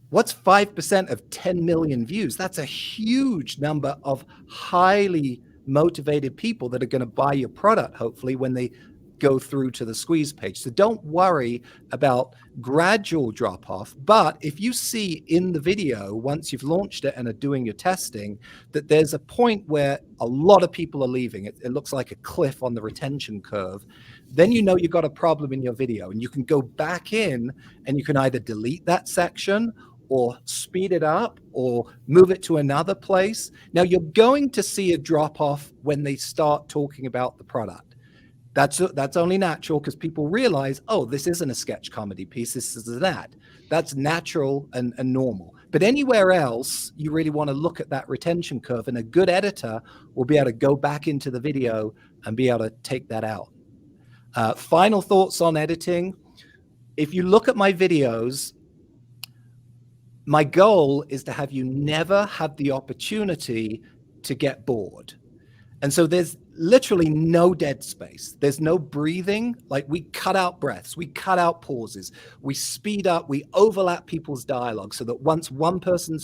what's 5% of 10 million views? That's a huge number of highly motivated people that are going to buy your product, hopefully, when they go through to the squeeze page. So don't worry about gradual drop off. But if you see in the video, once you've launched it and are doing your testing, that there's a point where a lot of people are leaving, it looks like a cliff on the retention curve, then you know you've got a problem in your video, and you can go back in and you can either delete that section or speed it up or move it to another place. Now you're going to see a drop off when they start talking about the product. That's only natural, because people realize, oh, this isn't a sketch comedy piece, this is an ad. That's natural and normal. But anywhere else, you really want to look at that retention curve, and a good editor will be able to go back into the video and be able to take that out. Final thoughts on editing. If you look at my videos, my goal is to have you never have the opportunity to get bored. And so there's literally no dead space. There's no breathing. Like, we cut out breaths, we cut out pauses, we speed up, we overlap people's dialogue so that once one person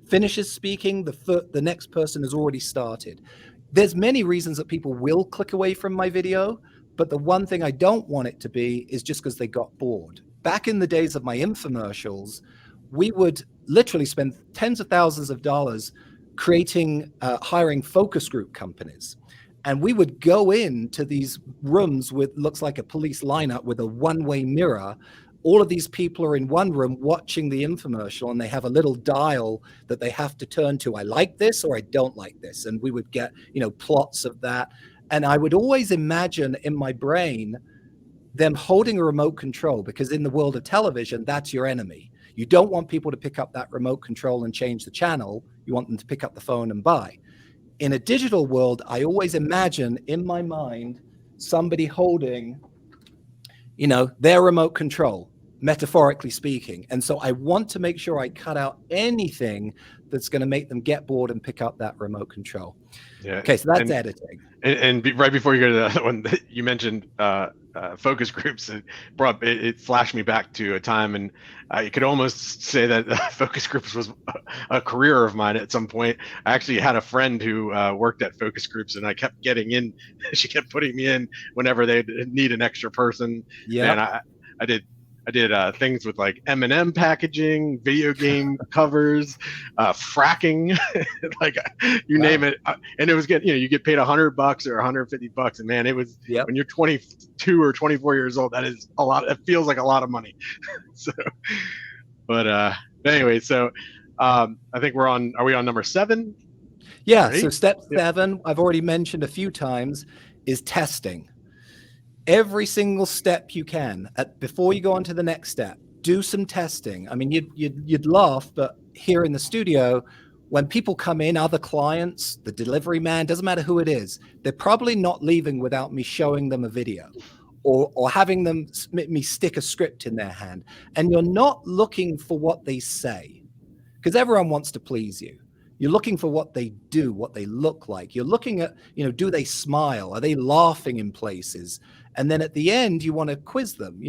finishes speaking, the next person has already started. There's many reasons that people will click away from my video, but the one thing I don't want it to be is just because they got bored. Back in the days of my infomercials, we would literally spend tens of thousands of dollars hiring focus group companies. And we would go into these rooms with, looks like a police lineup with a one-way mirror. All of these people are in one room watching the infomercial, and they have a little dial that they have to turn to. I like this or I don't like this. And we would get, plots of that. And I would always imagine in my brain them holding a remote control, because in the world of television, that's your enemy. You don't want people to pick up that remote control and change the channel. You want them to pick up the phone and buy. In a digital world, I always imagine in my mind somebody holding, their remote control, metaphorically speaking. And so I want to make sure I cut out anything that's going to make them get bored and pick up that remote control. Yeah. Okay, so that's editing. And right before you go to the other one, you mentioned focus groups. It flashed me back to a time, and you could almost say that focus groups was a career of mine at some point. I actually had a friend who worked at focus groups, and I kept getting in. She kept putting me in whenever they need an extra person. Yeah, and I did things with like M&M packaging, video game covers, fracking, like you name it. And it was you get paid $100 or $150. And man, it was when you're 22 or 24 years old, that is a lot. It feels like a lot of money. So, but anyway, so I think are we on number 7? Yeah. Right? So step 7, I've already mentioned a few times, is testing. Every single step you can, before you go on to the next step, do some testing. I mean, you'd laugh, but here in the studio, when people come in, other clients, the delivery man, doesn't matter who it is, they're probably not leaving without me showing them a video or having me stick a script in their hand. And you're not looking for what they say, because everyone wants to please you. You're looking for what they do, what they look like. You're looking at, do they smile? Are they laughing in places? And then at the end, you want to quiz them.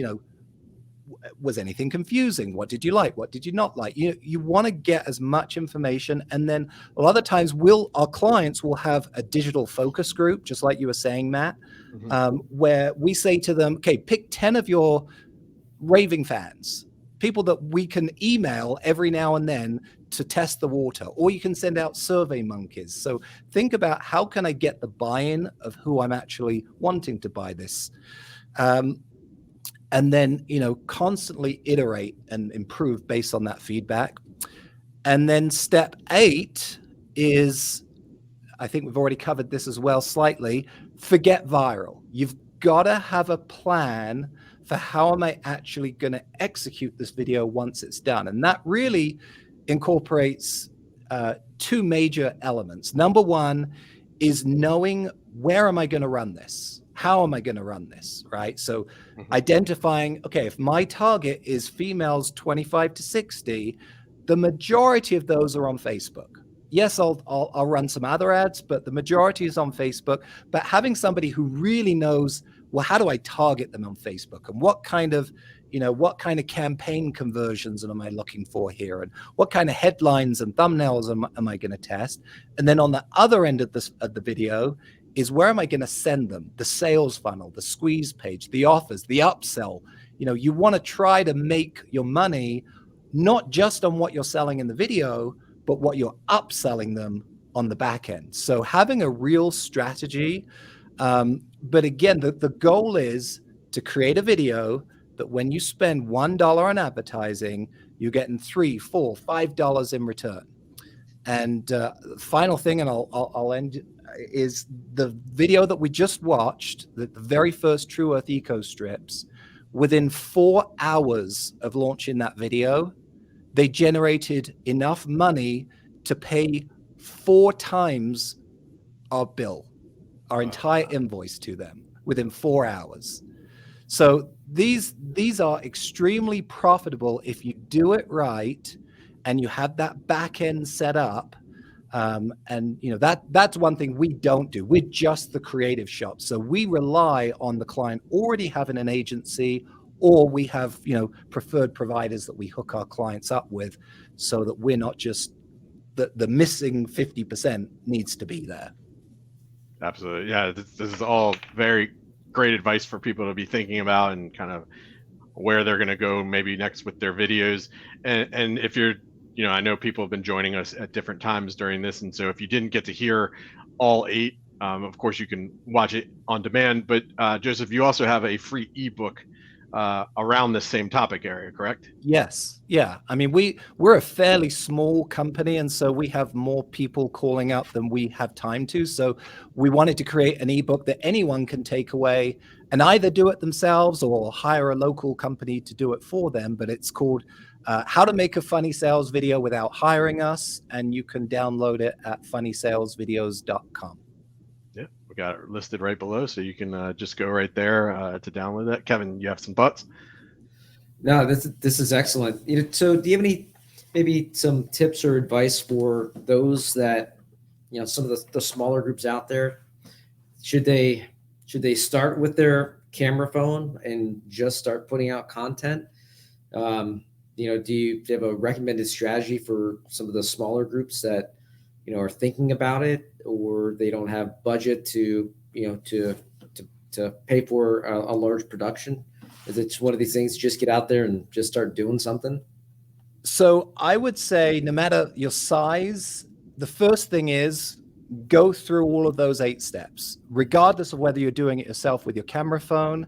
Was anything confusing? What did you like? What did you not like? You want to get as much information. And then a lot of times our clients will have a digital focus group, just like you were saying, Matt, where we say to them, okay, pick 10 of your raving fans, people that we can email every now and then to test the water, or you can send out survey monkeys. So think about, how can I get the buy-in of who I'm actually wanting to buy this? And then, constantly iterate and improve based on that feedback. And then step 8 is, I think we've already covered this as well slightly, forget viral. You've got to have a plan for how am I actually going to execute this video once it's done. And that really incorporates two major elements. Number one is knowing, where am I going to run this? How am I going to run this, right? So identifying, okay, if my target is females 25 to 60, the majority of those are on Facebook. Yes, I'll run some other ads, but the majority is on Facebook. But having somebody who really knows, well, how do I target them on Facebook, and what kind of campaign conversions am I looking for here, and what kind of headlines and thumbnails am I going to test? And then on the other end of the video is, where am I going to send them? The sales funnel, the squeeze page, the offers, the upsell. You want to try to make your money not just on what you're selling in the video, but what you're upselling them on the back end. So having a real strategy. But again, the goal is to create a video that when you spend $1 on advertising, you're getting $3, $4, $5 in return. And the final thing, and I'll end, is the video that we just watched, the very first True Earth Eco Strips. Within 4 hours of launching that video, they generated enough money to pay 4 times our bill, our entire invoice to them within 4 hours. So these are extremely profitable if you do it right and you have that back end set up. And that's one thing we don't do. We're just the creative shop. So we rely on the client already having an agency, or we have preferred providers that we hook our clients up with, so that we're not just the missing 50% needs to be there. Absolutely. Yeah, this is all very great advice for people to be thinking about, and kind of where they're going to go maybe next with their videos. And if you're, I know people have been joining us at different times during this, and so if you didn't get to hear all 8, of course you can watch it on demand. But Joseph, you also have a free ebook around the same topic area, correct? Yes. Yeah. I mean, we're a fairly small company, and so we have more people calling up than we have time to. So we wanted to create an ebook that anyone can take away and either do it themselves or hire a local company to do it for them. But it's called How to Make a Funny Sales Video Without Hiring Us, and you can download it at funnysalesvideos.com. Yeah, we got it listed right below, so you can just go right there to download that. Kevin, you have some thoughts? No, this is excellent. So do you have maybe some tips or advice for those that, some of the smaller groups out there? Should they start with their camera phone and just start putting out content? Do you have a recommended strategy for some of the smaller groups that are thinking about it, or they don't have budget to pay for a large production? Is it just one of these things, just get out there and just start doing something? So I would say, no matter your size, the first thing is go through all of those 8 steps, regardless of whether you're doing it yourself with your camera phone.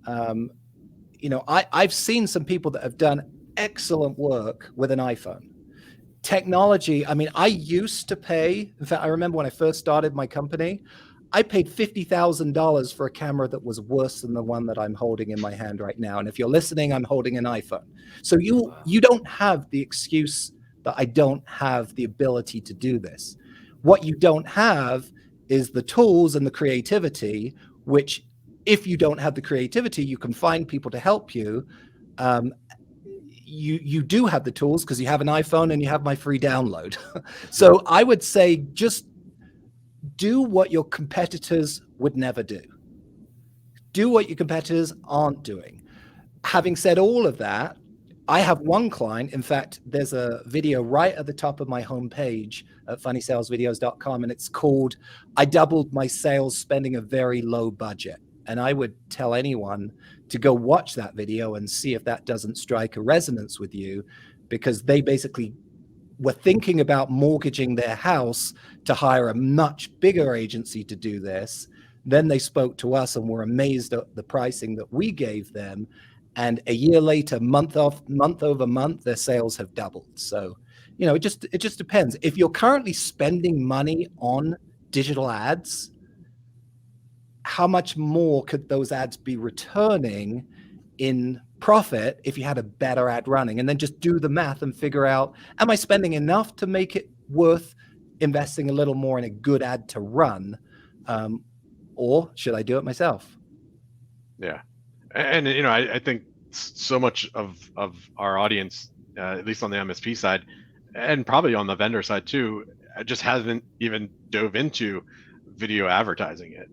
I've seen some people that have done excellent work with an iPhone. Technology, I mean, I used to pay, in fact, I remember when I first started my company, I paid $50,000 for a camera that was worse than the one that I'm holding in my hand right now. And if you're listening, I'm holding an iPhone. So you don't have the excuse that I don't have the ability to do this. What you don't have is the tools and the creativity, which if you don't have the creativity, you can find people to help you. You do have the tools because you have an iPhone and you have my free download. So I would say just do what your competitors would never do. Do what your competitors aren't doing. Having said all of that, I have one client. In fact, there's a video right at the top of my homepage at funnysalesvideos.com, and it's called I Doubled My Sales Spending a Very Low Budget. And I would tell anyone to go watch that video and see if that doesn't strike a resonance with you, because they basically were thinking about mortgaging their house to hire a much bigger agency to do this. Then they spoke to us and were amazed at the pricing that we gave them. And a year later, month over month, their sales have doubled. So, it just depends. If you're currently spending money on digital ads, how much more could those ads be returning in profit if you had a better ad running, and then just do the math and figure out, am I spending enough to make it worth investing a little more in a good ad to run, or should I do it myself? Yeah. And I think so much of our audience, at least on the MSP side, and probably on the vendor side too, just hasn't even dove into video advertising yet.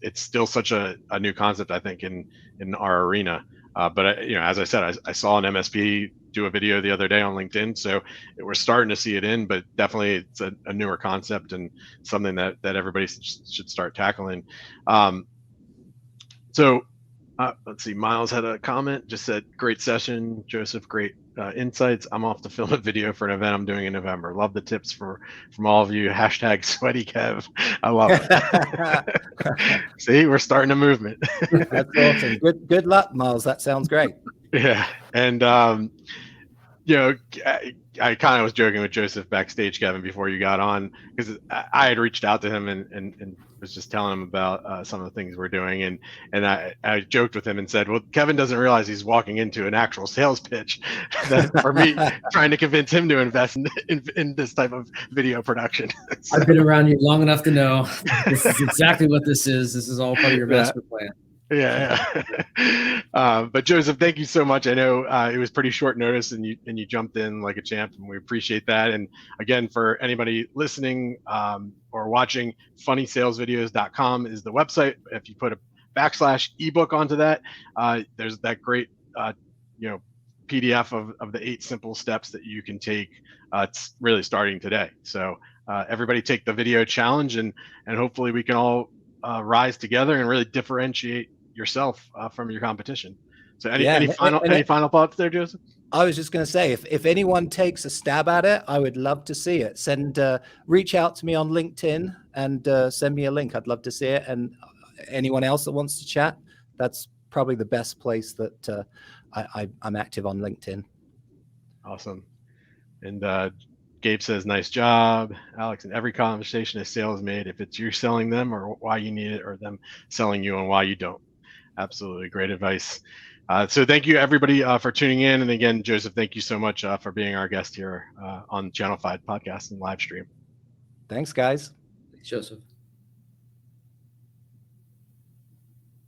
It's still such a new concept, I think, in our arena. But as I said, I saw an MSP do a video the other day on LinkedIn, so we're starting to see it in. But definitely, it's a newer concept and something that everybody should start tackling. Let's see. Miles had a comment, just said, "Great session, Joseph. Great insights. I'm off to film a video for an event I'm doing in November. Love the tips from all of you. Hashtag sweaty Kev. I love it." See, we're starting a movement. That's awesome. Good luck, Miles. That sounds great. Yeah, and I kind of was joking with Joseph backstage, Kevin, before you got on, because I had reached out to him and was just telling him about some of the things we're doing, and I joked with him and said, well, Kevin doesn't realize he's walking into an actual sales pitch that for me, trying to convince him to invest in this type of video production. So, I've been around you long enough to know this is exactly what this is. This is all part of your master plan. Yeah. But Joseph, thank you so much. I know it was pretty short notice, and you jumped in like a champ, and we appreciate that. And again, for anybody listening or watching, funnysalesvideos.com is the website. If you put a /ebook onto that, there's that great PDF of the 8 simple steps that you can take. It's really starting today. So everybody take the video challenge, and hopefully we can all rise together and really differentiate yourself from your competition. So any final thoughts there, Joseph? I was just going to say, if anyone takes a stab at it, I would love to see it. Reach out to me on LinkedIn and send me a link. I'd love to see it. And anyone else that wants to chat, that's probably the best place that I'm active on LinkedIn. Awesome. And Gabe says, nice job, Alex. In every conversation, a sale is made if it's you selling them or why you need it, or them selling you and why you don't. Absolutely great advice. So thank you, everybody, for tuning in. And again, Joseph, thank you so much for being our guest here on Channel 5 podcast and live stream. Thanks, guys. Thanks, Joseph.